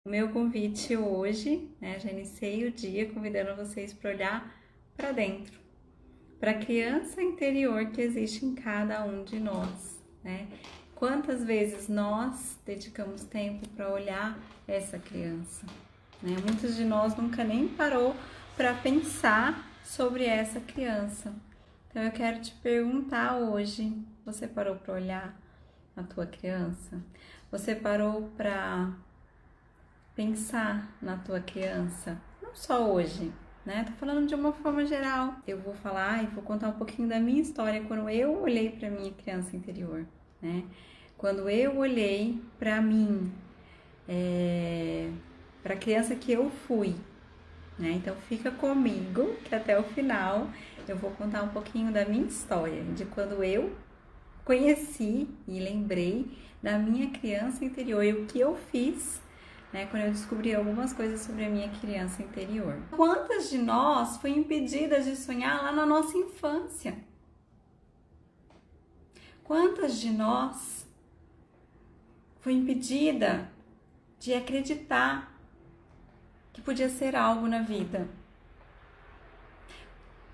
O meu convite hoje, né, já iniciei o dia convidando vocês para olhar para dentro, para a criança interior que existe em cada um de nós, né? Quantas vezes nós dedicamos tempo para olhar essa criança, né? Muitos de nós nunca nem parou para pensar sobre essa criança. Então eu quero te perguntar hoje, você parou para olhar a tua criança? Você parou para pensar na tua criança, não só hoje, né? Tô falando de uma forma geral. Eu vou falar e vou contar um pouquinho da minha história quando eu olhei para minha criança interior, né? Quando eu olhei para mim, para a criança que eu fui, né? Então fica comigo que até o final eu vou contar um pouquinho da minha história, de quando eu conheci e lembrei da minha criança interior e o que eu fiz, né, quando eu descobri algumas coisas sobre a minha criança interior. Quantas de nós foi impedidas de sonhar lá na nossa infância? Quantas de nós foi impedida de acreditar que podia ser algo na vida?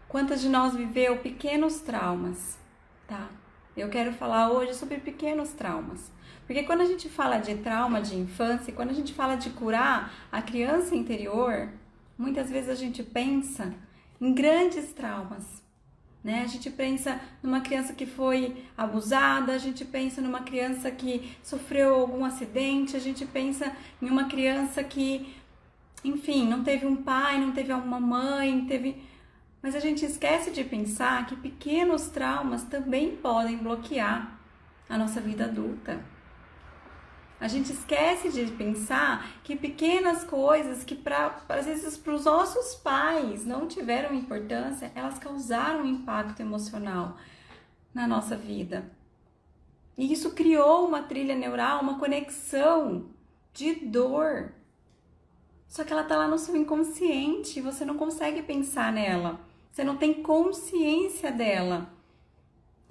Quantas de nós viveu pequenos traumas, tá? Eu quero falar hoje sobre pequenos traumas. Porque quando a gente fala de trauma de infância, quando a gente fala de curar a criança interior, muitas vezes a gente pensa em grandes traumas, né? A gente pensa numa criança que foi abusada, a gente pensa numa criança que sofreu algum acidente, a gente pensa em uma criança que, enfim, não teve um pai, não teve uma mãe, mas a gente esquece de pensar que pequenos traumas também podem bloquear a nossa vida adulta. A gente esquece de pensar que pequenas coisas que às vezes para os nossos pais não tiveram importância, elas causaram um impacto emocional na nossa vida. E isso criou uma trilha neural, uma conexão de dor. Só que ela está lá no seu inconsciente e você não consegue pensar nela. Você não tem consciência dela.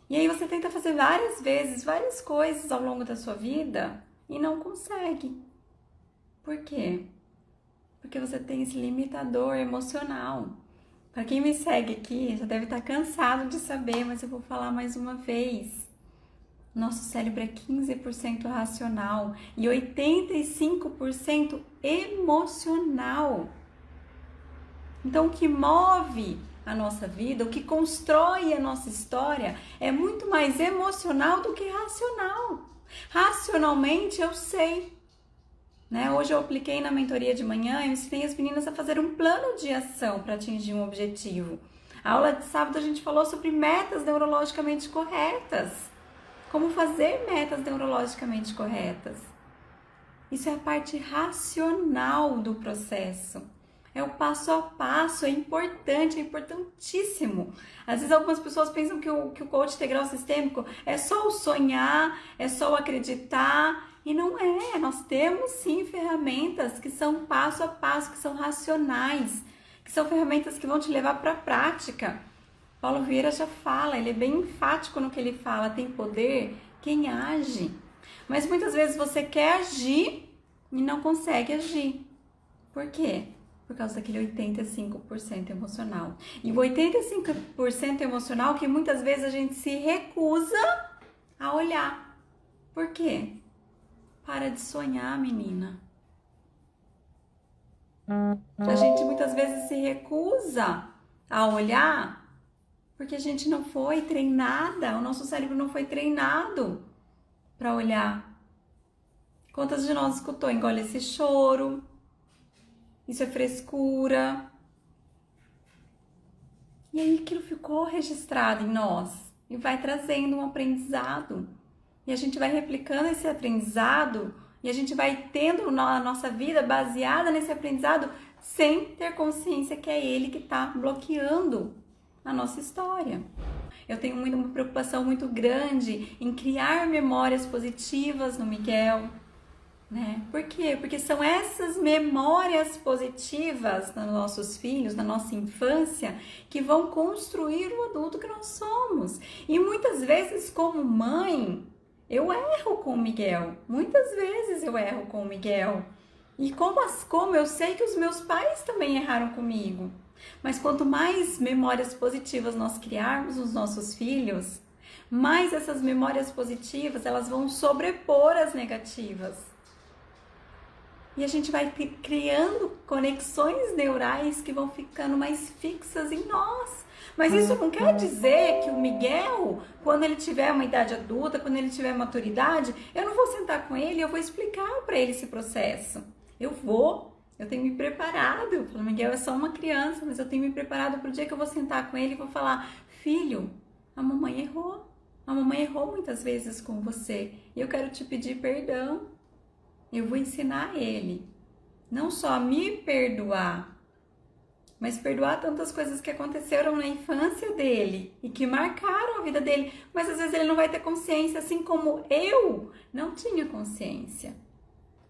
E aí você tenta fazer várias vezes, várias coisas ao longo da sua vida e não consegue. Por quê? Porque você tem esse limitador emocional. Para quem me segue aqui, já deve estar cansado de saber, mas eu vou falar mais uma vez. Nosso cérebro é 15% racional e 85% emocional. Então, o que move a nossa vida, o que constrói a nossa história é muito mais emocional do que racional. Racionalmente eu sei, né? Hoje eu apliquei na mentoria de manhã e ensinei as meninas a fazer um plano de ação para atingir um objetivo. A aula de sábado a gente falou sobre metas neurologicamente corretas. Como fazer metas neurologicamente corretas. Isso é a parte racional do processo. É o passo a passo, é importante, é importantíssimo. Às vezes algumas pessoas pensam que o coach integral sistêmico é só o sonhar, é só o acreditar, e não é. Nós temos sim ferramentas que são passo a passo, que são racionais, que são ferramentas que vão te levar para a prática. Paulo Vieira já fala, ele é bem enfático no que ele fala, tem poder quem age. Mas muitas vezes você quer agir e não consegue agir. Por quê? Por causa daquele 85% emocional. E o 85% emocional que muitas vezes a gente se recusa a olhar. Por quê? Para de sonhar, menina. A gente muitas vezes se recusa a olhar porque a gente não foi treinada, o nosso cérebro não foi treinado para olhar. Quantas de nós escutou? Engole esse choro. Isso é frescura. E aí aquilo ficou registrado em nós e vai trazendo um aprendizado. E a gente vai replicando esse aprendizado e a gente vai tendo a nossa vida baseada nesse aprendizado sem ter consciência que é ele que está bloqueando a nossa história. Eu tenho uma preocupação muito grande em criar memórias positivas no Miguel, né? Por quê? Porque são essas memórias positivas nos nossos filhos, na nossa infância, que vão construir o adulto que nós somos. E muitas vezes, como mãe, eu erro com o Miguel. Muitas vezes eu erro com o Miguel. E como eu sei que os meus pais também erraram comigo. Mas quanto mais memórias positivas nós criarmos nos nossos filhos, mais essas memórias positivas, elas vão sobrepor as negativas. E a gente vai criando conexões neurais que vão ficando mais fixas em nós. Mas isso não quer dizer que o Miguel, quando ele tiver uma idade adulta, quando ele tiver maturidade, eu não vou sentar com ele, eu vou explicar para ele esse processo. Eu tenho me preparado. Eu falo, Miguel é só uma criança, mas eu tenho me preparado para o dia que eu vou sentar com ele e vou falar, filho, a mamãe errou. A mamãe errou muitas vezes com você e eu quero te pedir perdão. Eu vou ensinar ele não só a me perdoar, mas perdoar tantas coisas que aconteceram na infância dele e que marcaram a vida dele. Mas às vezes ele não vai ter consciência, assim como eu não tinha consciência.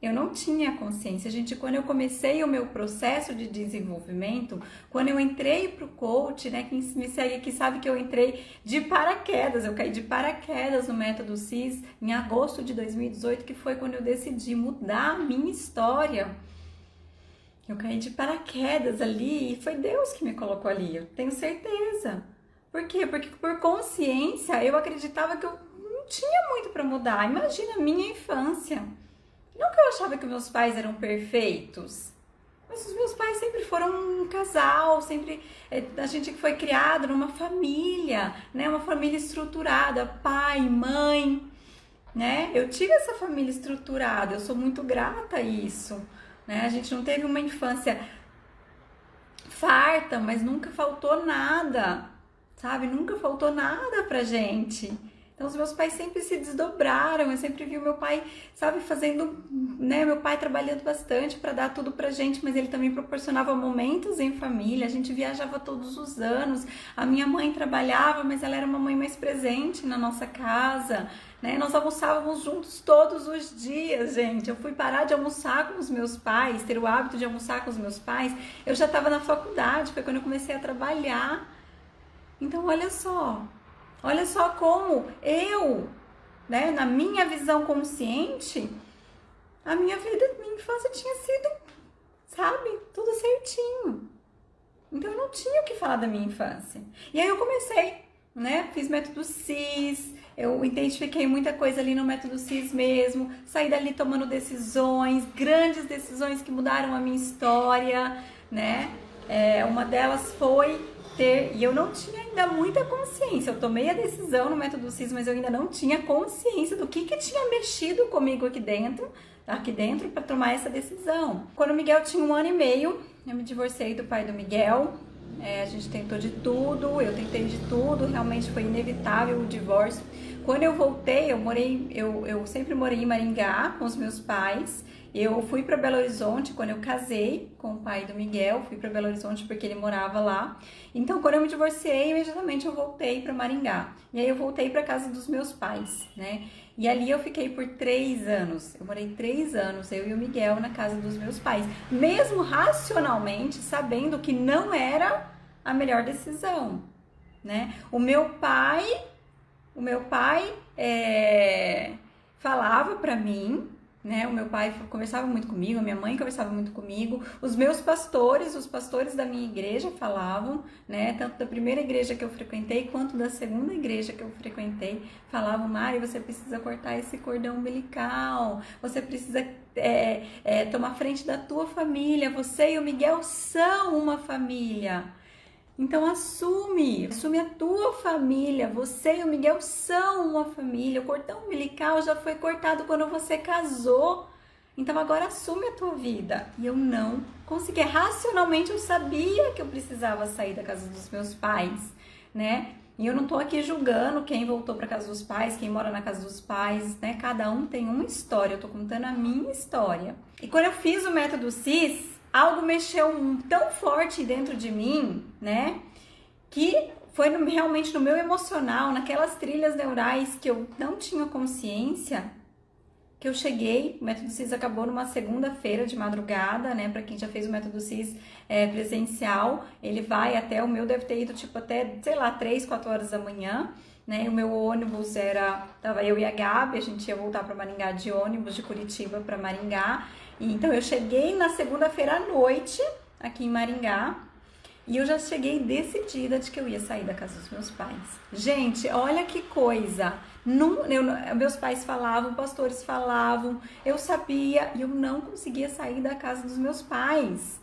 Eu não tinha consciência, gente. Quando eu comecei o meu processo de desenvolvimento, quando eu entrei pro coach, né, quem me segue aqui sabe que eu entrei de paraquedas, eu caí de paraquedas no método CIS em agosto de 2018, que foi quando eu decidi mudar a minha história. Eu caí de paraquedas ali e foi Deus que me colocou ali, eu tenho certeza. Por quê? Porque por consciência eu acreditava que eu não tinha muito para mudar. Imagina a minha infância. Não que eu achava que meus pais eram perfeitos, mas os meus pais sempre foram um casal, sempre a gente foi criado numa família, né? Uma família estruturada, pai, mãe, né? Eu tive essa família estruturada, eu sou muito grata a isso, né? A gente não teve uma infância farta, mas nunca faltou nada, sabe? Nunca faltou nada pra gente. Então, os meus pais sempre se desdobraram, eu sempre vi o meu pai, sabe, fazendo, né, meu pai trabalhando bastante para dar tudo pra gente, mas ele também proporcionava momentos em família, a gente viajava todos os anos, a minha mãe trabalhava, mas ela era uma mãe mais presente na nossa casa, né, nós almoçávamos juntos todos os dias, gente. Eu fui parar de almoçar com os meus pais, ter o hábito de almoçar com os meus pais, eu já estava na faculdade, foi quando eu comecei a trabalhar. Então, olha só como eu, né, na minha visão consciente, a minha infância tinha sido, sabe, tudo certinho. Então eu não tinha o que falar da minha infância. E aí eu comecei, né, fiz método CIS, eu identifiquei muita coisa ali no método CIS mesmo, saí dali tomando decisões, grandes decisões que mudaram a minha história, né, uma delas foi e eu não tinha ainda muita consciência, eu tomei a decisão no método CIS, mas eu ainda não tinha consciência do que tinha mexido comigo aqui dentro para tomar essa decisão. Quando o Miguel tinha 1 ano e meio, eu me divorciei do pai do Miguel, a gente tentou de tudo, eu tentei de tudo, realmente foi inevitável o divórcio. Quando eu voltei, eu sempre morei em Maringá com os meus pais. Eu fui para Belo Horizonte quando eu casei com o pai do Miguel, fui para Belo Horizonte porque ele morava lá. Então, quando eu me divorciei, imediatamente eu voltei para Maringá. E aí eu voltei para casa dos meus pais, né? E ali eu fiquei por 3 anos. Eu morei 3 anos, eu e o Miguel, na casa dos meus pais. Mesmo racionalmente, sabendo que não era a melhor decisão, né? O meu pai falava para mim, né? O meu pai conversava muito comigo, a minha mãe conversava muito comigo, os meus pastores, os pastores da minha igreja falavam, né? Tanto da primeira igreja que eu frequentei quanto da segunda igreja que eu frequentei, falavam: Mari, você precisa cortar esse cordão umbilical, você precisa tomar frente da tua família, você e o Miguel são uma família. Então assume a tua família, você e o Miguel são uma família, o cordão umbilical já foi cortado quando você casou, então agora assume a tua vida. E eu não conseguia, racionalmente eu sabia que eu precisava sair da casa dos meus pais, né? E eu não tô aqui julgando quem voltou para casa dos pais, quem mora na casa dos pais, né? Cada um tem uma história, eu tô contando a minha história. E quando eu fiz o método CIS, algo mexeu tão forte dentro de mim, né? Que foi realmente no meu emocional, naquelas trilhas neurais que eu não tinha consciência, que eu cheguei. O método CIS acabou numa segunda-feira de madrugada, né? Para quem já fez o método CIS presencial, ele vai até, o meu deve ter ido tipo até, sei lá, 3, 4 horas da manhã. Né? O meu ônibus tava eu e a Gabi, a gente ia voltar para Maringá de ônibus, de Curitiba para Maringá. E então eu cheguei na segunda-feira à noite, aqui em Maringá, e eu já cheguei decidida de que eu ia sair da casa dos meus pais. Gente, olha que coisa! Meus pais falavam, pastores falavam, eu sabia e eu não conseguia sair da casa dos meus pais.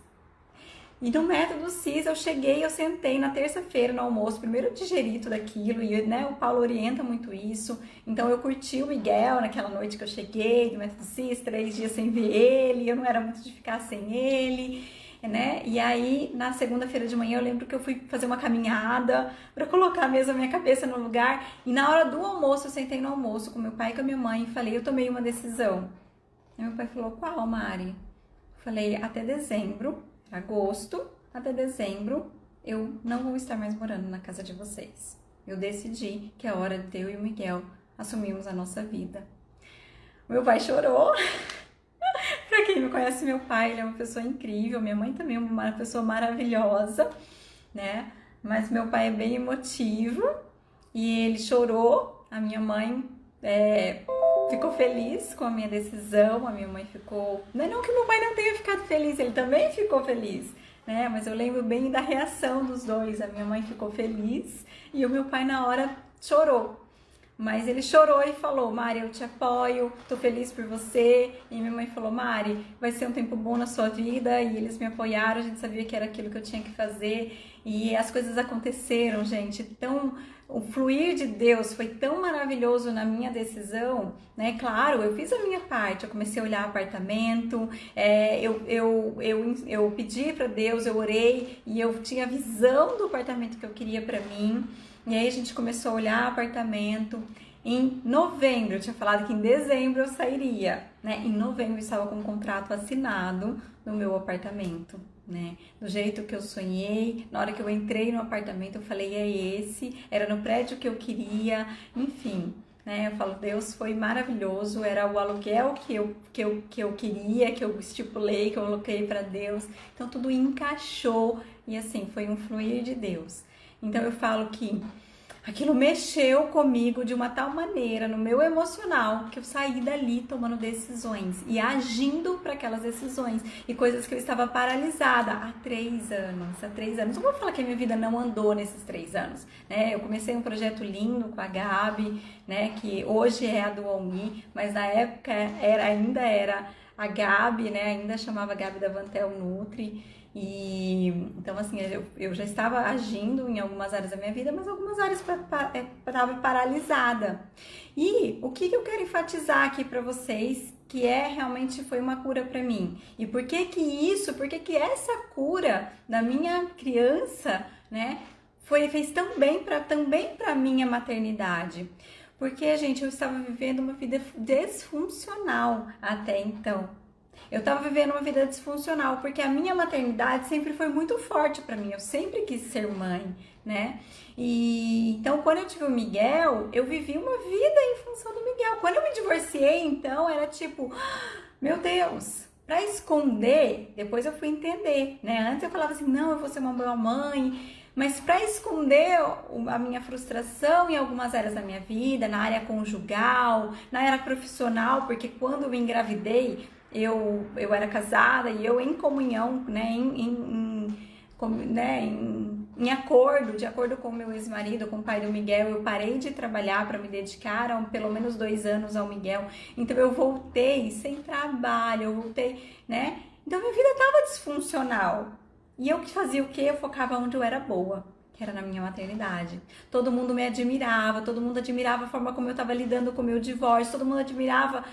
E no método CIS eu cheguei, eu sentei na terça-feira no almoço, primeiro eu digeri tudo aquilo, e né, o Paulo orienta muito isso, então eu curti o Miguel naquela noite que eu cheguei, do método CIS, 3 dias sem ver ele, eu não era muito de ficar sem ele, né? E aí na segunda-feira de manhã eu lembro que eu fui fazer uma caminhada para colocar mesmo a minha cabeça no lugar, e na hora do almoço eu sentei no almoço com meu pai e com a minha mãe e falei, eu tomei uma decisão. E meu pai falou, qual, Mari? Eu falei, até dezembro, agosto, até dezembro, eu não vou estar mais morando na casa de vocês. Eu decidi que é hora de eu e o Miguel assumirmos a nossa vida. Meu pai chorou. Pra quem não conhece meu pai, ele é uma pessoa incrível. Minha mãe também é uma pessoa maravilhosa, né? Mas meu pai é bem emotivo e ele chorou. A minha mãe ficou feliz com a minha decisão, a minha mãe ficou... Não que meu pai não tenha ficado feliz, ele também ficou feliz, né? Mas eu lembro bem da reação dos dois, a minha mãe ficou feliz e o meu pai na hora chorou. Mas ele chorou e falou, Mari, eu te apoio, tô feliz por você. E minha mãe falou, Mari, vai ser um tempo bom na sua vida. E eles me apoiaram, a gente sabia que era aquilo que eu tinha que fazer. E as coisas aconteceram, gente. Então, o fluir de Deus foi tão maravilhoso na minha decisão, né? Claro, eu fiz a minha parte, eu comecei a olhar apartamento, eu pedi para Deus, eu orei e eu tinha a visão do apartamento que eu queria para mim. E aí a gente começou a olhar apartamento. Em novembro, eu tinha falado que em dezembro eu sairia, né? Em novembro eu estava com um contrato assinado no meu apartamento, né? Do jeito que eu sonhei, na hora que eu entrei no apartamento eu falei, é esse, era no prédio que eu queria, enfim, né? Eu falo, Deus foi maravilhoso, era o aluguel que eu queria, que eu estipulei, que eu coloquei para Deus, então tudo encaixou e assim, foi um fluir de Deus. Então eu falo que aquilo mexeu comigo de uma tal maneira no meu emocional que eu saí dali tomando decisões e agindo para aquelas decisões e coisas que eu estava paralisada há 3 anos. Há 3 anos. Não vou falar que a minha vida não andou nesses 3 anos, né? Eu comecei um projeto lindo com a Gabi, né? Que hoje é a Dual Me, mas na época ainda era a Gabi, né? Ainda chamava Gabi da Vantel Nutri. E então assim, eu já estava agindo em algumas áreas da minha vida, mas algumas áreas estava paralisada. E o que eu quero enfatizar aqui para vocês, que realmente foi uma cura para mim. E por que que essa cura da minha criança, né, fez tão bem também para minha maternidade? Porque, gente, eu estava vivendo uma vida disfuncional até então. Eu estava vivendo uma vida disfuncional, porque a minha maternidade sempre foi muito forte para mim, eu sempre quis ser mãe, né? E então, quando eu tive o Miguel, eu vivi uma vida em função do Miguel. Quando eu me divorciei, então, era tipo, meu Deus, para esconder, depois eu fui entender, né? Antes eu falava assim, não, eu vou ser uma boa mãe, mas para esconder a minha frustração em algumas áreas da minha vida, na área conjugal, na área profissional, porque quando eu me engravidei, eu era casada e eu em comunhão, né, em acordo, de acordo com o meu ex-marido, com o pai do Miguel, eu parei de trabalhar para me dedicar a pelo menos 2 anos ao Miguel. Então eu voltei sem trabalho, eu voltei, né? Então minha vida estava disfuncional. E eu fazia o quê? Eu focava onde eu era boa, que era na minha maternidade. Todo mundo me admirava, todo mundo admirava a forma como eu estava lidando com o meu divórcio, todo mundo admirava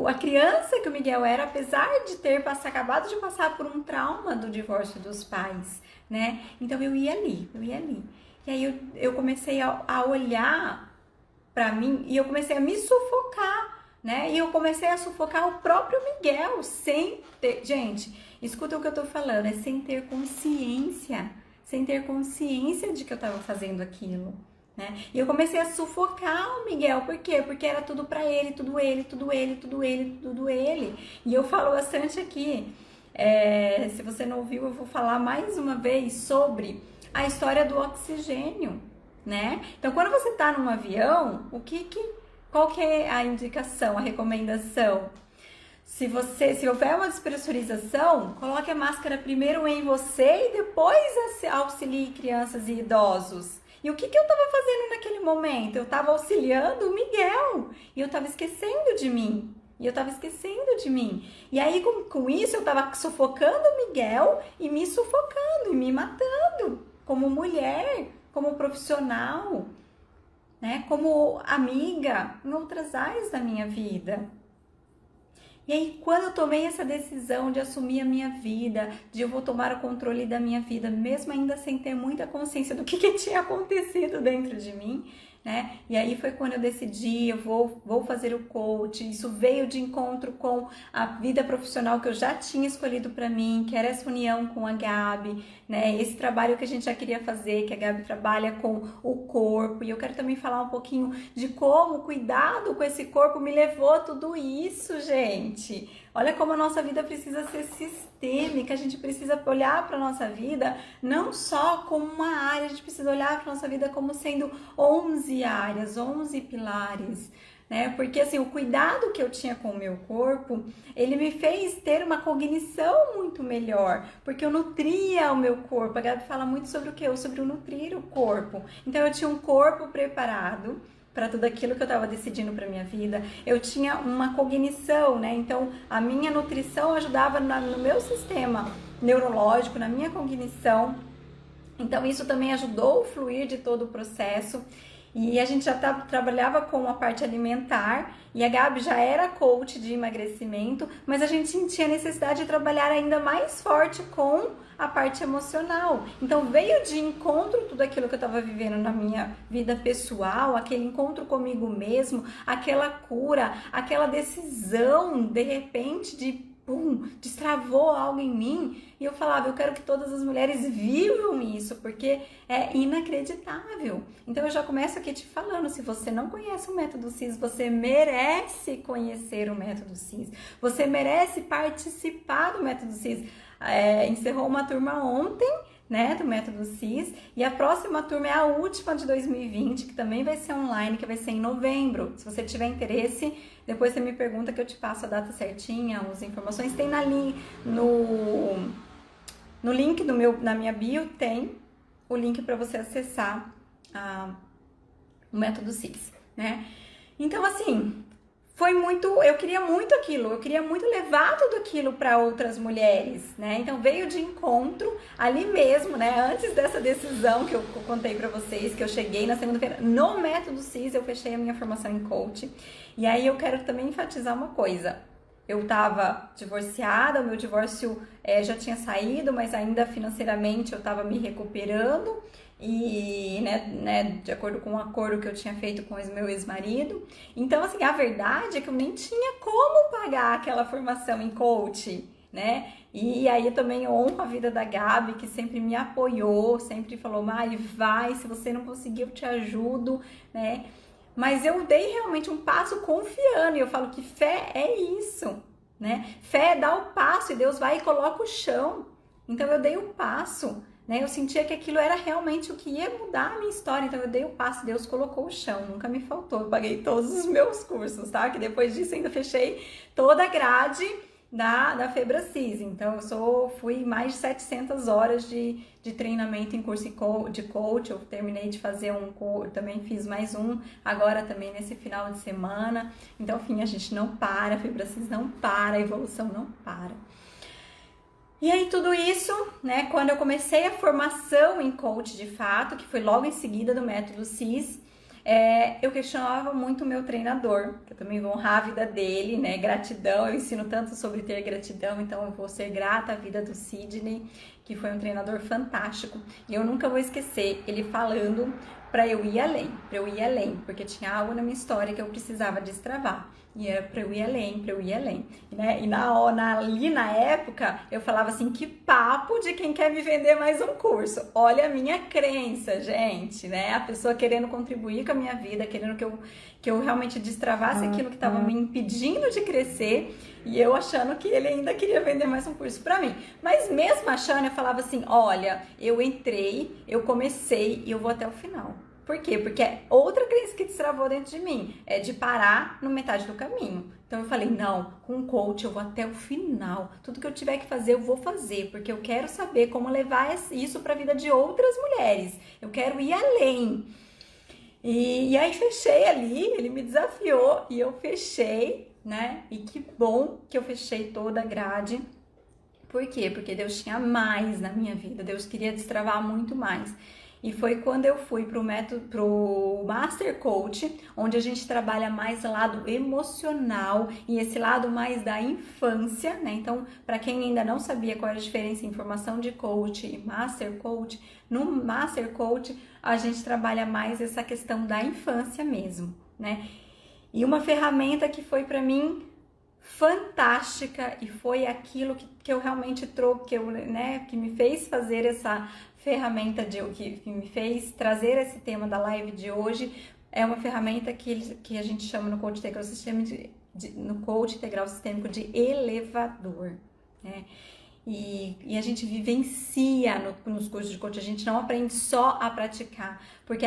a criança que o Miguel era, apesar de ter acabado de passar por um trauma do divórcio dos pais, né? Então eu ia ali. E aí eu comecei a olhar pra mim e eu comecei a me sufocar, né? E eu comecei a sufocar o próprio Miguel sem ter... Gente, escuta o que eu tô falando, é sem ter consciência de que eu tava fazendo aquilo. Né? E eu comecei a sufocar o Miguel, por quê? Porque era tudo pra ele, tudo ele. E eu falo bastante aqui, se você não ouviu, eu vou falar mais uma vez sobre a história do oxigênio, né? Então, quando você tá num avião, qual que é a indicação, a recomendação? se houver uma despressurização, coloque a máscara primeiro em você e depois auxilie crianças e idosos. E o que eu estava fazendo naquele momento? Eu estava auxiliando o Miguel e eu estava esquecendo de mim. E aí, com isso, eu estava sufocando o Miguel e me sufocando e me matando como mulher, como profissional, né? Como amiga, em outras áreas da minha vida. E aí, quando eu tomei essa decisão de assumir a minha vida, de eu vou tomar o controle da minha vida, mesmo ainda sem ter muita consciência do que tinha acontecido dentro de mim, né? E aí foi quando eu decidi, eu vou fazer o coach. Isso veio de encontro com a vida profissional que eu já tinha escolhido para mim, que era essa união com a Gabi, né? Esse trabalho que a gente já queria fazer, que a Gabi trabalha com o corpo. E eu quero também falar um pouquinho de como o cuidado com esse corpo me levou a tudo isso, gente. Olha como a nossa vida precisa ser sistêmica, a gente precisa olhar para a nossa vida não só como uma área, a gente precisa olhar para a nossa vida como sendo 11 áreas, 11 pilares, né? Porque assim, o cuidado que eu tinha com o meu corpo, ele me fez ter uma cognição muito melhor, porque eu nutria o meu corpo. A Gabi fala muito sobre o quê? Sobre o nutrir o corpo. Então eu tinha um corpo preparado para tudo aquilo que eu estava decidindo para minha vida. Eu tinha uma cognição, né? Então, a minha nutrição ajudava no meu sistema neurológico, na minha cognição. Então, isso também ajudou o fluir de todo o processo. E a gente já trabalhava com a parte alimentar, e a Gabi já era coach de emagrecimento, mas a gente tinha necessidade de trabalhar ainda mais forte com a parte emocional. Então veio de encontro tudo aquilo que eu estava vivendo na minha vida pessoal, aquele encontro comigo mesmo, aquela cura, aquela decisão de repente de destravou algo em mim, e eu falava, eu quero que todas as mulheres vivam isso, porque é inacreditável. Então eu já começo aqui te falando, se você não conhece o Método CIS, você merece conhecer o Método CIS, você merece participar do Método CIS. Encerrou uma turma ontem, né, do Método CIS, e a próxima turma é a última de 2020, que também vai ser online, que vai ser em novembro. Se você tiver interesse, depois você me pergunta que eu te passo a data certinha, as informações. Tem no link na minha bio, tem o link para você acessar o Método CIS, né? Então, assim, eu queria muito aquilo, eu queria muito levar tudo aquilo para outras mulheres, né? Então veio de encontro ali mesmo, né? Antes dessa decisão que eu contei para vocês, que eu cheguei na segunda-feira no Método CIS, eu fechei a minha formação em coach. E aí eu quero também enfatizar uma coisa. Eu estava divorciada, o meu divórcio já tinha saído, mas ainda financeiramente eu estava me recuperando. E, né, de acordo com um acordo que eu tinha feito com o meu ex-marido. Então, assim, a verdade é que eu nem tinha como pagar aquela formação em coach, né? E aí eu também honro a vida da Gabi, que sempre me apoiou, sempre falou, Mari, vai, se você não conseguir eu te ajudo, né? Mas eu dei realmente um passo confiando, e eu falo que fé é isso, né? Fé é dar o passo e Deus vai e coloca o chão. Então eu dei o passo, né? Eu sentia que aquilo era realmente o que ia mudar a minha história, então eu dei o passo, Deus colocou o chão, nunca me faltou, eu paguei todos os meus cursos, tá? Que depois disso ainda fechei toda a grade da FebraCIS, então fui mais de 700 horas de treinamento em curso de coach. Eu terminei de fazer também fiz mais um, agora também nesse final de semana. Então, enfim, a gente não para, a FebraCIS não para, a evolução não para. E aí tudo isso, né, quando eu comecei a formação em coach de fato, que foi logo em seguida do Método CIS, eu questionava muito o meu treinador, que eu também vou honrar a vida dele, né, gratidão, eu ensino tanto sobre ter gratidão, então eu vou ser grata à vida do Sidney, que foi um treinador fantástico, e eu nunca vou esquecer ele falando para eu ir além, porque tinha algo na minha história que eu precisava destravar. E era pra eu ir além, né? E ali na época, eu falava assim, que papo de quem quer me vender mais um curso. Olha a minha crença, gente, né? A pessoa querendo contribuir com a minha vida, querendo que eu realmente destravasse aquilo que estava me impedindo de crescer, e eu achando que ele ainda queria vender mais um curso pra mim. Mas mesmo achando, eu falava assim, olha, eu entrei, eu comecei e eu vou até o final. Por quê? Porque é outra crença que destravou dentro de mim, é de parar no metade do caminho. Então eu falei, não, com o coach eu vou até o final. Tudo que eu tiver que fazer, eu vou fazer, porque eu quero saber como levar isso para a vida de outras mulheres. Eu quero ir além. E aí fechei ali, ele me desafiou e eu fechei, né? E que bom que eu fechei toda a grade. Por quê? Porque Deus tinha mais na minha vida, Deus queria destravar muito mais. E foi quando eu fui pro Master Coach, onde a gente trabalha mais o lado emocional e esse lado mais da infância, né? Então, para quem ainda não sabia qual era a diferença em formação de coach e Master Coach, no Master Coach a gente trabalha mais essa questão da infância mesmo, né? E uma ferramenta que foi para mim fantástica e foi aquilo que eu realmente trouxe, que me fez fazer essa ferramenta que me fez trazer esse tema da live de hoje. É uma ferramenta que a gente chama no coach integral sistêmico no coach integral sistêmico de elevador, né? E a gente vivencia nos cursos de coach, a gente não aprende só a praticar, porque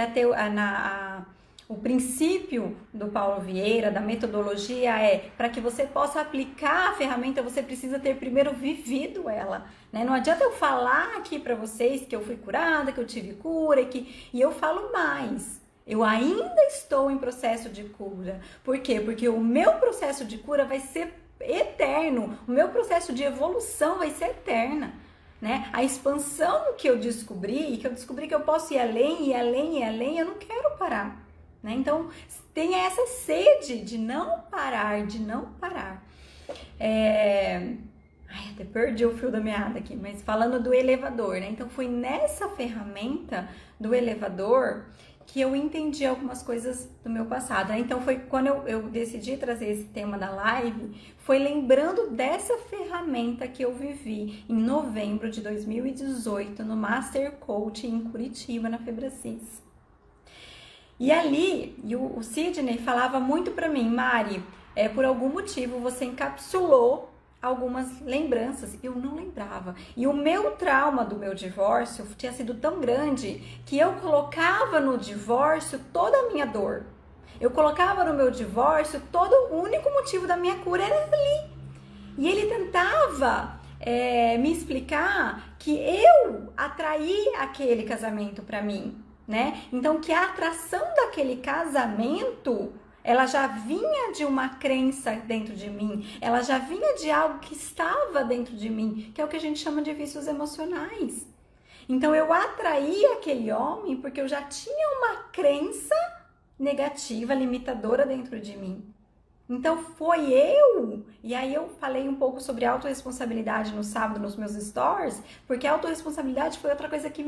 o princípio do Paulo Vieira, da metodologia para que você possa aplicar a ferramenta, você precisa ter primeiro vivido ela, né? Não adianta eu falar aqui para vocês que eu fui curada, que eu tive cura, e eu falo mais. Eu ainda estou em processo de cura. Por quê? Porque o meu processo de cura vai ser eterno, o meu processo de evolução vai ser eterna, né? A expansão que eu descobri que eu posso ir além, e além, e além, eu não quero parar, né? Então, tenha essa sede de não parar, de não parar. Até perdi o fio da meada aqui, mas falando do elevador, né? Então, foi nessa ferramenta do elevador que eu entendi algumas coisas do meu passado, né? Então, foi quando eu decidi trazer esse tema da live, foi lembrando dessa ferramenta que eu vivi em novembro de 2018 no Master Coach em Curitiba, na Febracis. E ali, o Sidney falava muito para mim, Mari, por algum motivo você encapsulou algumas lembranças, eu não lembrava. E o meu trauma do meu divórcio tinha sido tão grande que eu colocava no divórcio toda a minha dor. Eu colocava no meu divórcio o único motivo da minha cura era ali. E ele tentava me explicar que eu atraí aquele casamento para mim, né? Então, que a atração daquele casamento, ela já vinha de uma crença dentro de mim, ela já vinha de algo que estava dentro de mim, que é o que a gente chama de vícios emocionais. Então, eu atraí aquele homem porque eu já tinha uma crença negativa, limitadora dentro de mim. Então, foi eu, e aí eu falei um pouco sobre autorresponsabilidade no sábado nos meus stories, porque a autorresponsabilidade foi outra coisa que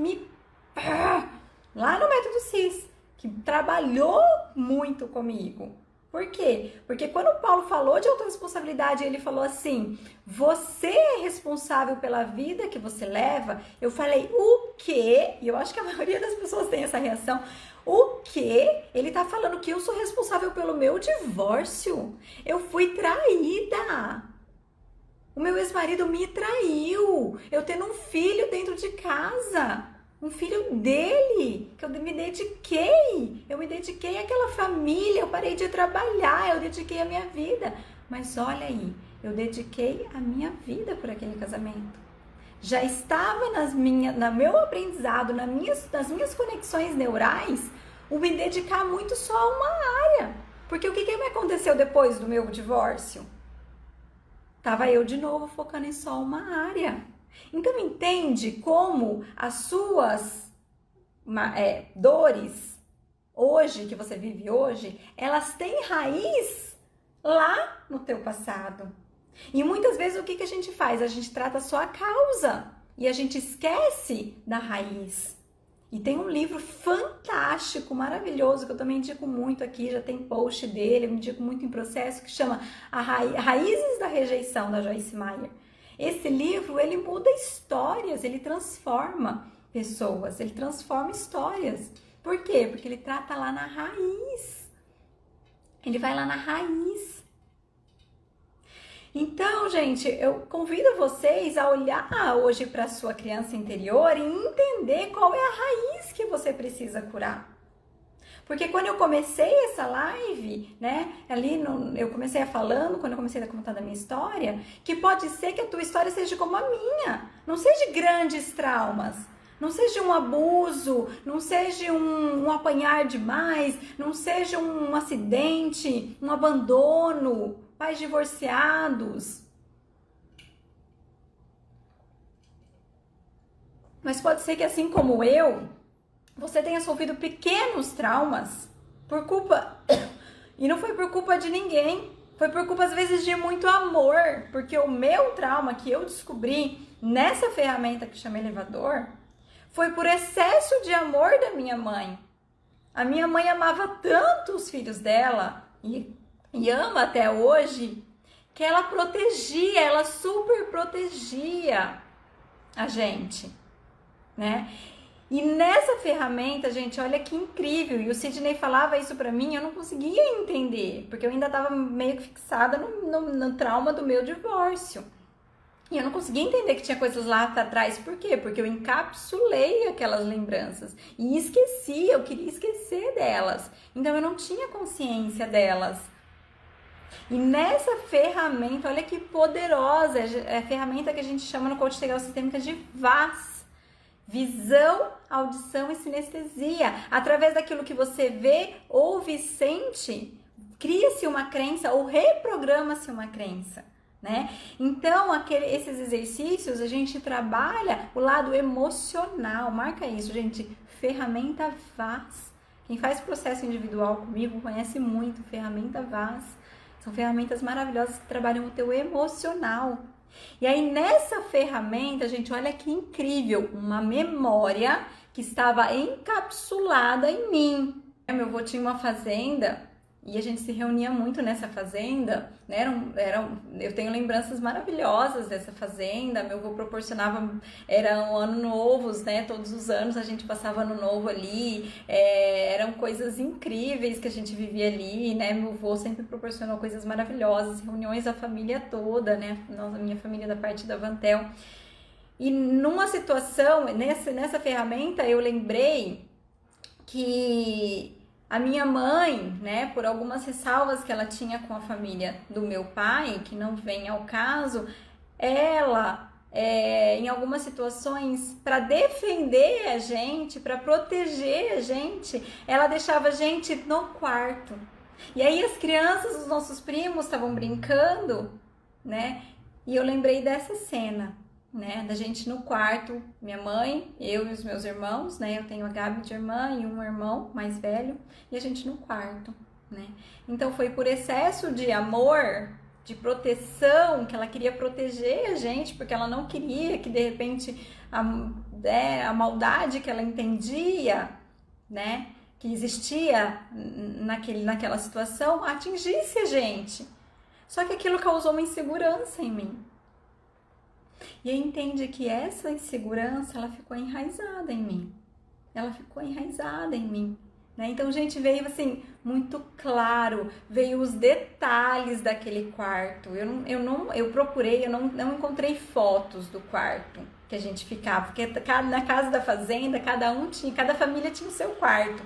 lá no Método CIS, que trabalhou muito comigo. Por quê? Porque quando o Paulo falou de autorresponsabilidade, ele falou assim, você é responsável pela vida que você leva. Eu falei, o quê? E eu acho que a maioria das pessoas tem essa reação. O quê? Ele tá falando que eu sou responsável pelo meu divórcio. Eu fui traída. O meu ex-marido me traiu. Eu tendo um filho dentro de casa. Um filho dele, que eu me dediquei àquela família, eu parei de trabalhar, eu dediquei a minha vida. Mas olha aí, eu dediquei a minha vida por aquele casamento. Já estava no meu aprendizado, nas minhas conexões neurais, o me dedicar muito só a uma área. Porque o que me aconteceu depois do meu divórcio? Tava eu de novo focando em só uma área. Então, entende como as suas dores, hoje, que você vive hoje, elas têm raiz lá no teu passado. E muitas vezes o que a gente faz? A gente trata só a causa e a gente esquece da raiz. E tem um livro fantástico, maravilhoso, que eu também indico muito aqui, já tem post dele, eu indico muito em processo, que chama Raízes da Rejeição, da Joyce Meyer. Esse livro, ele muda histórias, ele transforma pessoas, ele transforma histórias. Por quê? Porque ele trata lá na raiz. Ele vai lá na raiz. Então, gente, eu convido vocês a olhar hoje para a sua criança interior e entender qual é a raiz que você precisa curar. Porque quando eu comecei essa live, né, eu comecei falando, quando eu comecei a contar da minha história, que pode ser que a tua história seja como a minha, não seja grandes traumas, não seja um abuso, não seja um apanhar demais, não seja um acidente, um abandono, pais divorciados. Mas pode ser que assim como eu, você tenha sofrido pequenos traumas por culpa... E não foi por culpa de ninguém, foi por culpa às vezes de muito amor, porque o meu trauma que eu descobri nessa ferramenta que chama elevador foi por excesso de amor da minha mãe. A minha mãe amava tanto os filhos dela e ama até hoje, que ela protegia, ela super protegia a gente, né? E nessa ferramenta, gente, olha que incrível. E o Sidney falava isso pra mim, eu não conseguia entender, porque eu ainda tava meio que fixada no trauma do meu divórcio. E eu não conseguia entender que tinha coisas lá atrás. Por quê? Porque eu encapsulei aquelas lembranças e esqueci, eu queria esquecer delas. Então eu não tinha consciência delas. E nessa ferramenta, olha que poderosa, é a ferramenta que a gente chama no coaching integral sistêmica de VAS. Visão, audição e sinestesia. Através daquilo que você vê, ouve e sente, cria-se uma crença ou reprograma-se uma crença, né? Então, esses exercícios, a gente trabalha o lado emocional. Marca isso, gente. Ferramenta VAS. Quem faz processo individual comigo conhece muito ferramenta VAS. São ferramentas maravilhosas que trabalham o teu emocional. E aí nessa ferramenta, gente, olha que incrível, uma memória que estava encapsulada em mim. Meu avô tinha uma fazenda e a gente se reunia muito nessa fazenda, né? Eu tenho lembranças maravilhosas dessa fazenda. Meu avô proporcionava, eram ano novos, né? Todos os anos a gente passava ano novo ali, eram coisas incríveis que a gente vivia ali, né? Meu avô sempre proporcionou coisas maravilhosas, reuniões da família toda, né? Minha família da parte da Vantel. E numa situação, nessa ferramenta, eu lembrei que a minha mãe, né, por algumas ressalvas que ela tinha com a família do meu pai, que não vem ao caso, ela, em algumas situações, para defender a gente, para proteger a gente, ela deixava a gente no quarto. E aí as crianças, os nossos primos estavam brincando, né, e eu lembrei dessa cena, né, da gente no quarto, minha mãe, eu e os meus irmãos, né, eu tenho a Gabi de irmã e um irmão mais velho, e a gente no quarto, né. Então foi por excesso de amor, de proteção, que ela queria proteger a gente, porque ela não queria que de repente a maldade que ela entendia, né, que existia naquela situação, atingisse a gente. Só que aquilo causou uma insegurança em mim. E eu entendi que essa insegurança, ela ficou enraizada em mim. Ela ficou enraizada em mim, né? Então, gente, veio assim, muito claro, veio os detalhes daquele quarto. Eu procurei, eu não encontrei fotos do quarto que a gente ficava, porque na casa da fazenda, cada família tinha o seu quarto.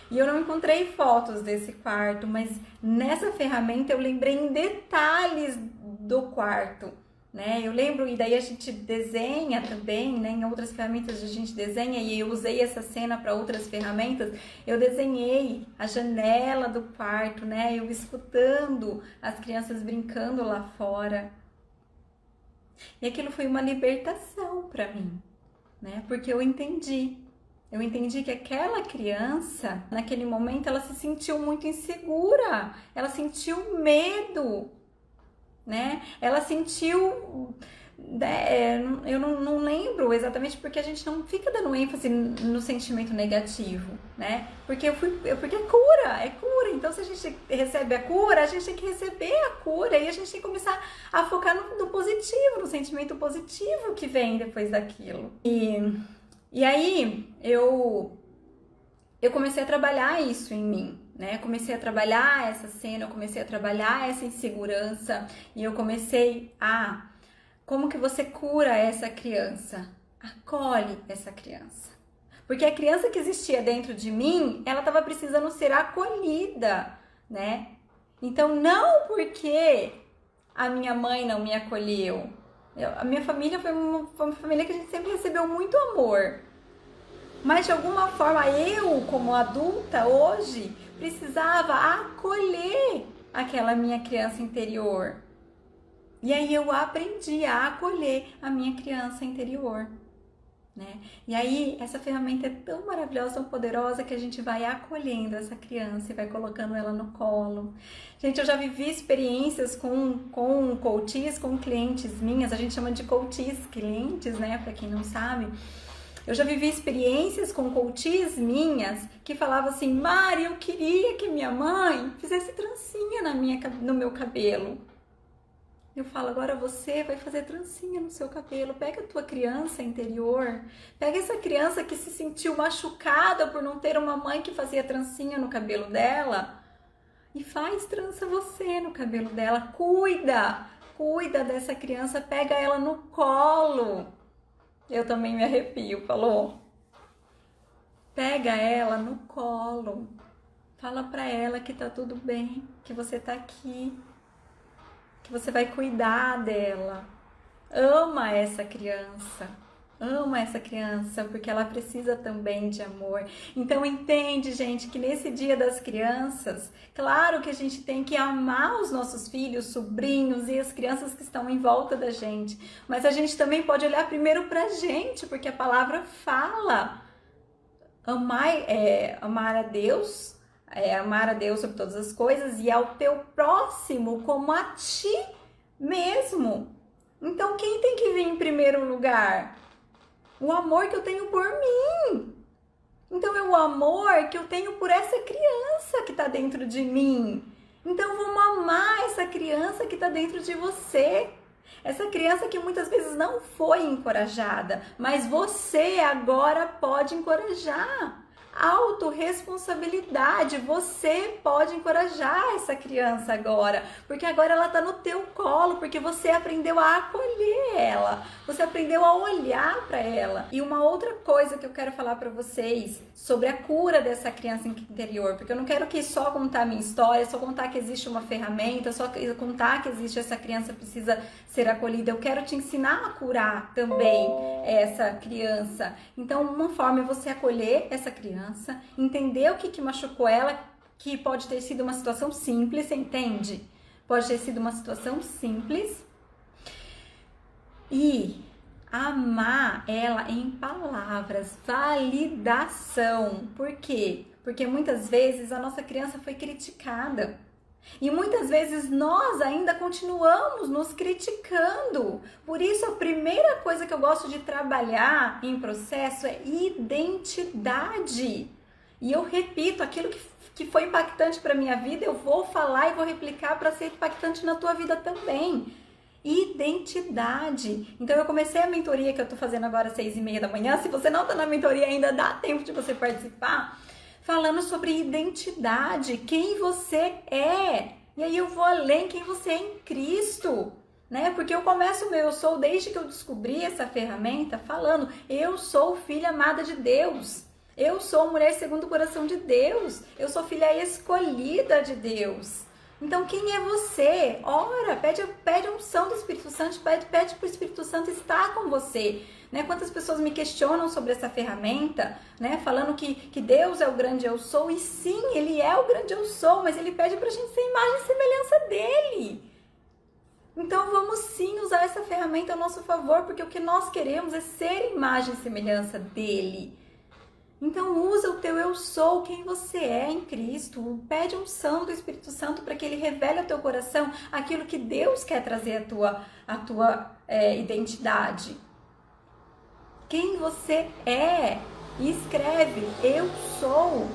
E eu não encontrei fotos desse quarto, mas nessa ferramenta eu lembrei em detalhes do quarto, né? Eu lembro, e daí a gente desenha também, né? Em outras ferramentas a gente desenha, e eu usei essa cena para outras ferramentas. Eu desenhei a janela do quarto, né? Eu escutando as crianças brincando lá fora. E aquilo foi uma libertação para mim, né? Porque eu entendi que aquela criança, naquele momento, ela se sentiu muito insegura, ela sentiu medo, né? Ela sentiu, eu não lembro exatamente, porque a gente não fica dando ênfase no sentimento negativo, né? Porque é cura. Então, se a gente recebe a cura, a gente tem que receber a cura e a gente tem que começar a focar no positivo, no sentimento positivo que vem depois daquilo. E aí, eu comecei a trabalhar isso em mim, né? Comecei a trabalhar essa cena, eu comecei a trabalhar essa insegurança e eu comecei como que você cura essa criança? Acolhe essa criança. Porque a criança que existia dentro de mim, ela estava precisando ser acolhida, né? Então, não porque a minha mãe não me acolheu. A minha família foi uma família que a gente sempre recebeu muito amor. Mas de alguma forma eu, como adulta hoje, precisava acolher aquela minha criança interior. E aí eu aprendi a acolher a minha criança interior, né? E aí essa ferramenta é tão maravilhosa, tão poderosa, que a gente vai acolhendo essa criança e vai colocando ela no colo. Gente, eu já vivi experiências com coaches, com clientes minhas, a gente chama de coaches, clientes, né? Para quem não sabe. Eu já vivi experiências com coaches minhas que falavam assim: Mari, eu queria que minha mãe fizesse trancinha no meu cabelo. Eu falo: agora você vai fazer trancinha no seu cabelo. Pega a tua criança interior, pega essa criança que se sentiu machucada por não ter uma mãe que fazia trancinha no cabelo dela e faz trança você no cabelo dela. Cuida dessa criança, pega ela no colo. Eu também me arrepio, falou? Pega ela no colo. Fala pra ela que tá tudo bem, que você tá aqui, que você vai cuidar dela. Ama essa criança, porque ela precisa também de amor. Então entende, gente, que nesse Dia das Crianças, claro que a gente tem que amar os nossos filhos, sobrinhos e as crianças que estão em volta da gente, mas a gente também pode olhar primeiro pra gente, porque a palavra fala: amar a Deus, amar a Deus sobre todas as coisas e ao teu próximo como a ti mesmo. Então quem tem que vir em primeiro lugar? O amor que eu tenho por mim. Então é o amor que eu tenho por essa criança que está dentro de mim. Então vamos amar essa criança que está dentro de você. Essa criança que muitas vezes não foi encorajada, mas você agora pode encorajar. Autorresponsabilidade, você pode encorajar essa criança agora, porque agora ela está no teu colo, porque você aprendeu a acolher ela, você aprendeu a olhar para ela. E uma outra coisa que eu quero falar para vocês sobre a cura dessa criança interior, porque eu não quero que só contar a minha história, só contar que existe uma ferramenta, só contar que existe essa criança precisa ser acolhida. Eu quero te ensinar a curar também essa criança. Então, uma forma é você acolher essa criança, entender o que machucou ela, que pode ter sido uma situação simples, você entende? Pode ter sido uma situação simples. E amar ela em palavras, validação. Por quê? Porque muitas vezes a nossa criança foi criticada. E muitas vezes nós ainda continuamos nos criticando. Por isso, a primeira coisa que eu gosto de trabalhar em processo é identidade. E eu repito, aquilo que foi impactante para minha vida, eu vou falar e vou replicar para ser impactante na tua vida também. Identidade. Então eu comecei a mentoria que eu tô fazendo agora às 6h30 da manhã. Se você não tá na mentoria ainda, dá tempo de você participar. Falando sobre identidade, quem você é. E aí eu vou além, quem você é em Cristo, né? Porque eu começo o meu eu sou desde que eu descobri essa ferramenta falando: eu sou filha amada de Deus. Eu sou mulher segundo o coração de Deus. Eu sou filha escolhida de Deus. Então quem é você? Ora, pede a unção do Espírito Santo, pede para o Espírito Santo estar com você. Né? Quantas pessoas me questionam sobre essa ferramenta, né? Falando que Deus é o grande eu sou, e sim, Ele é o grande eu sou, mas Ele pede pra gente ser imagem e semelhança dEle. Então vamos sim usar essa ferramenta a nosso favor, porque o que nós queremos é ser imagem e semelhança dEle. Então usa o teu eu sou, quem você é em Cristo. Pede a unção do Espírito Santo para que Ele revele ao teu coração aquilo que Deus quer trazer à tua identidade. Quem você é. E escreve: eu sou,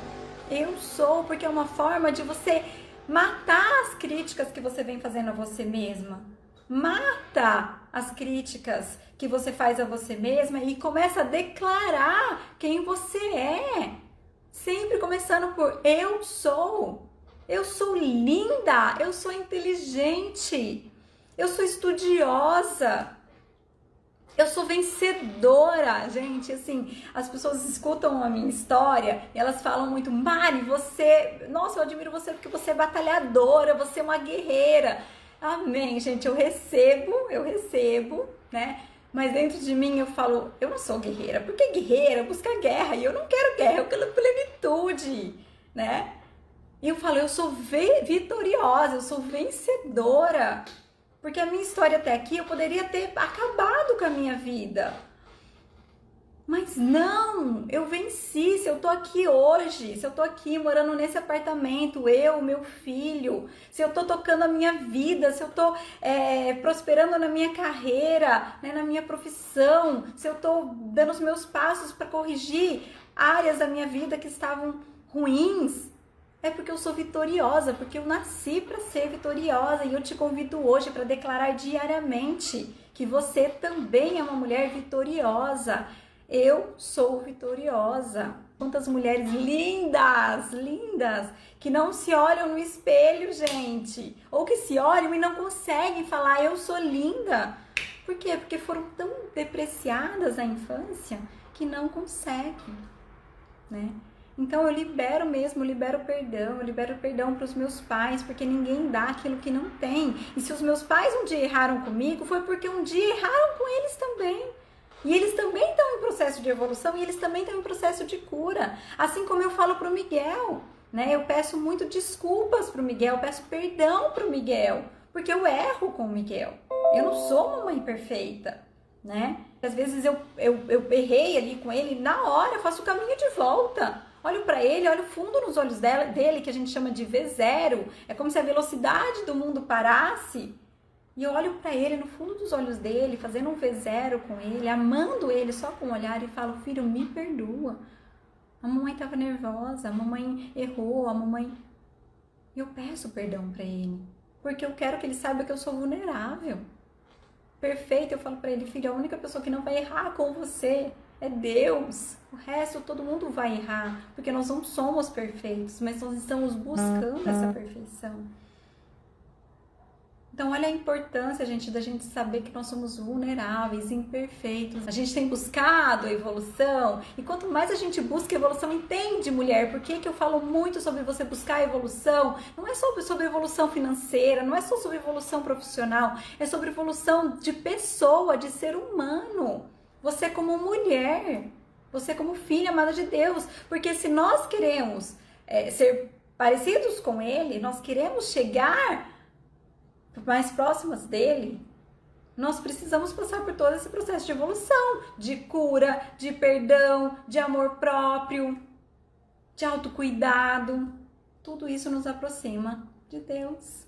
porque é uma forma de você matar as críticas que você vem fazendo a você mesma. Mata as críticas que você faz a você mesma e começa a declarar quem você é. Sempre começando por eu sou. Eu sou linda, eu sou inteligente, eu sou estudiosa. Eu sou vencedora, gente, assim, as pessoas escutam a minha história e elas falam muito, Mari, você, nossa, eu admiro você porque você é batalhadora, você é uma guerreira. Amém, gente, eu recebo, né? Mas dentro de mim eu falo, eu não sou guerreira, porque guerreira busca guerra e eu não quero guerra, eu quero plenitude, né? E eu falo, eu sou vitoriosa, eu sou vencedora. Porque a minha história até aqui, eu poderia ter acabado com a minha vida. Mas não, eu venci. Se eu tô aqui hoje, se eu tô aqui morando nesse apartamento, eu, meu filho, se eu tô tocando a minha vida, se eu tô prosperando na minha carreira, né, na minha profissão, se eu tô dando os meus passos para corrigir áreas da minha vida que estavam ruins, é porque eu sou vitoriosa, porque eu nasci para ser vitoriosa e eu te convido hoje para declarar diariamente que você também é uma mulher vitoriosa. Eu sou vitoriosa. Quantas mulheres lindas, lindas, que não se olham no espelho, gente, ou que se olham e não conseguem falar eu sou linda. Por quê? Porque foram tão depreciadas na infância que não conseguem, né? Então eu libero mesmo, eu libero perdão para os meus pais, porque ninguém dá aquilo que não tem. E se os meus pais um dia erraram comigo, foi porque um dia erraram com eles também. E eles também estão em processo de evolução e eles também estão em processo de cura. Assim como eu falo para o Miguel, né? Eu peço muito desculpas para o Miguel, eu peço perdão para o Miguel, porque eu erro com o Miguel. Eu não sou uma mãe perfeita, né? Às vezes eu errei ali com ele, na hora eu faço o caminho de volta. Olho para ele, olho fundo nos olhos dele, que a gente chama de V0. É como se a velocidade do mundo parasse. E eu olho para ele no fundo dos olhos dele, fazendo um V0 com ele, amando ele só com o olhar e falo, filho, me perdoa. A mamãe estava nervosa, a mamãe errou, a mamãe... Eu peço perdão para ele, porque eu quero que ele saiba que eu sou vulnerável. Perfeito, eu falo para ele, filho, a única pessoa que não vai errar com você é Deus. O resto todo mundo vai errar, porque nós não somos perfeitos, mas nós estamos buscando essa perfeição. Então olha a importância, gente, da gente saber que nós somos vulneráveis, imperfeitos. A gente tem buscado a evolução, e quanto mais a gente busca a evolução, entende, mulher, por que eu falo muito sobre você buscar a evolução? Não é só sobre evolução financeira, não é só sobre evolução profissional, é sobre evolução de pessoa, de ser humano. Você como mulher, você como filha amada de Deus, porque se nós queremos ser parecidos com Ele, nós queremos chegar mais próximas dele, nós precisamos passar por todo esse processo de evolução, de cura, de perdão, de amor próprio, de autocuidado. Tudo isso nos aproxima de Deus.